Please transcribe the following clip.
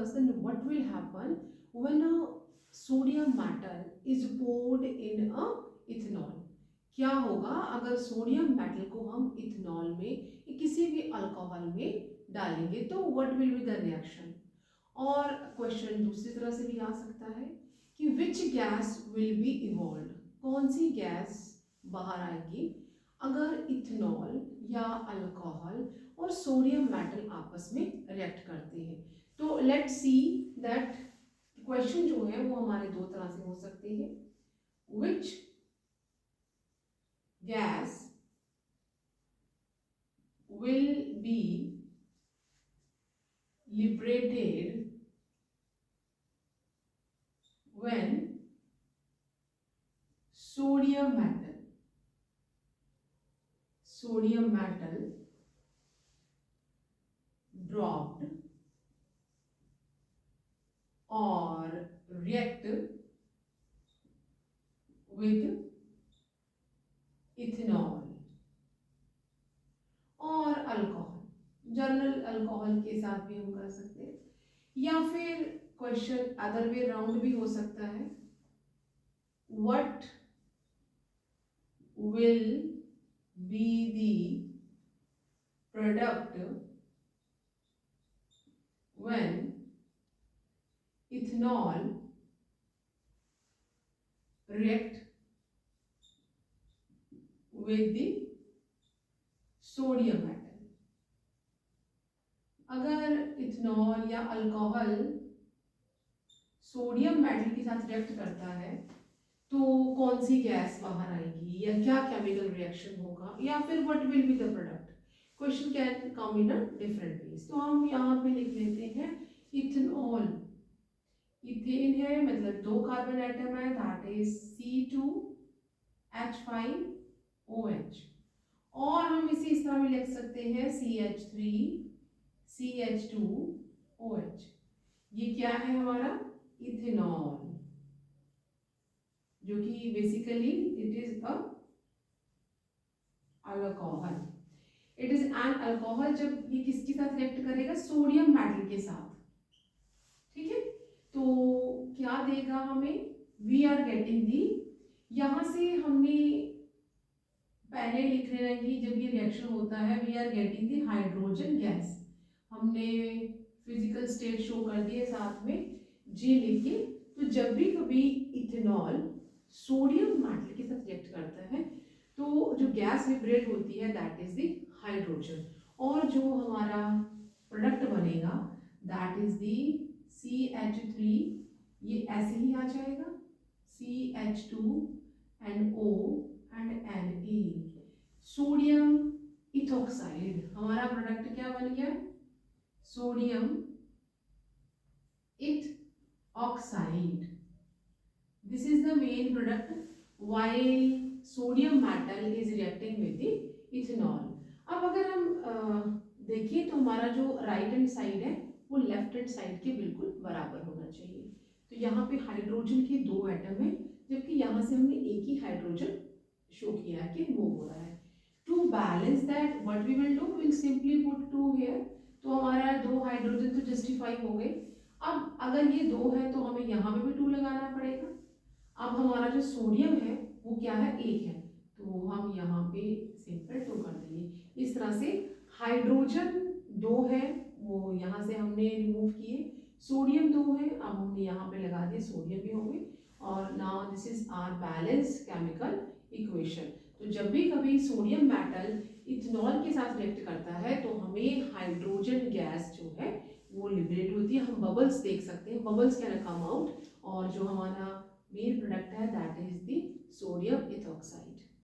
discuss then what will happen when a sodium metal is poured in a ethanol. क्या होगा अगर sodium metal को हम ethanol में या किसी भी अल्कोहल में डालेंगे, तो what will be the reaction. और क्वेश्चन दूसरी तरह से भी आ सकता है कि which gas will be evolve, कौन सी गैस बाहर आएगी अगर इथेनॉल या अल्कोहल और सोडियम मेटल आपस में रिएक्ट करते हैं। तो लेट्स सी दैट क्वेश्चन जो है वो हमारे दो तरह से हो सकते हैं। Which gas will be liberated when sodium metal dropped or react with ethanol और अल्कोहल, जनरल अल्कोहल के साथ भी हम कर सकते हैं, या फिर क्वेश्चन अदर वे राउंड भी हो सकता है। What will be the product when ethanol react with the sodium metal. अगर इथेनॉल या अल्कोहल सोडियम मेटल के साथ रिएक्ट करता है तो कौन सी गैस बाहर आएगी या क्या केमिकल रिएक्शन होगा, या फिर what will be the product. Question can come in a different ways. तो हम यहाँ पे लिख लेते हैं इथेनॉल, इथेन है मतलब दो कार्बन एटम है, दैट इज C2H5OH, और हम इसे इस तरह भी लिख सकते हैं CH3CH2OH। ये क्या है हमारा इथेनॉल, जो कि basically it is a alcohol. It is an alcohol जब ये किसके साथ रिएक्ट करेगा, सोडियम मेटल के साथ। ठीक है, तो क्या देगा हमें, वी आर गेटिंग दी, यहां से हमने पहले लिख रहे हैं कि जब ये रिएक्शन होता है we are getting the hydrogen gas. हमने फिजिकल स्टेट शो कर दिए साथ में जी लिखिए। तो जब भी कभी इथेनॉल सोडियम मेटल के साथ रिएक्ट करता है तो जो गैस लिबरेट होती है दैट इज द हाइड्रोजन, और जो हमारा प्रोडक्ट बनेगा दैट इज द CH3, ये ऐसे ही आ जाएगा CH2 and O and Na, sodium ethoxide. हमारा प्रोडक्ट क्या बन गया, sodium ethoxide. This is the main product while sodium metal is reacting with the ethanol. अब अगर हम देखिए तो हमारा जो राइट हैंड साइड है वो लेफ्ट हैंड साइड के बिल्कुल बराबर होना चाहिए। तो यहाँ पे हाइड्रोजन के दो एटम है, जबकि यहाँ से हमने एक ही हाइड्रोजन शो किया है कि मूव हो रहा है। To balance that what we will do, will simply put 2 here. तो हमारा दो हाइड्रोजन तो जस्टिफाई हो गए। अब अगर ये दो है तो हमें यहाँ पे भी 2 लगाना पड़ेगा। अब हमारा जो सोडियम है वो क्या है, 1 है, तो हम यहाँ पे सिंपल 2 कर देंगे। इस तरह से हाइड्रोजन 2 है वो यहाँ से हमने रिमूव किए, सोडियम 2 है, अब हमने यहाँ पे लगा दिए, सोडियम भी हो गए, और now this is our balance chemical equation. तो जब भी कभी सोडियम मेटल इथेनॉल के साथ रिएक्ट करता है तो हमें हाइड्रोजन गैस जो है वो लिबरेट होती है। हम बबल्स देख सकते हैं, बबल्स कैन कम आउट, और जो हमारा मेन प्रोडक्ट है that is the sodium ethoxide.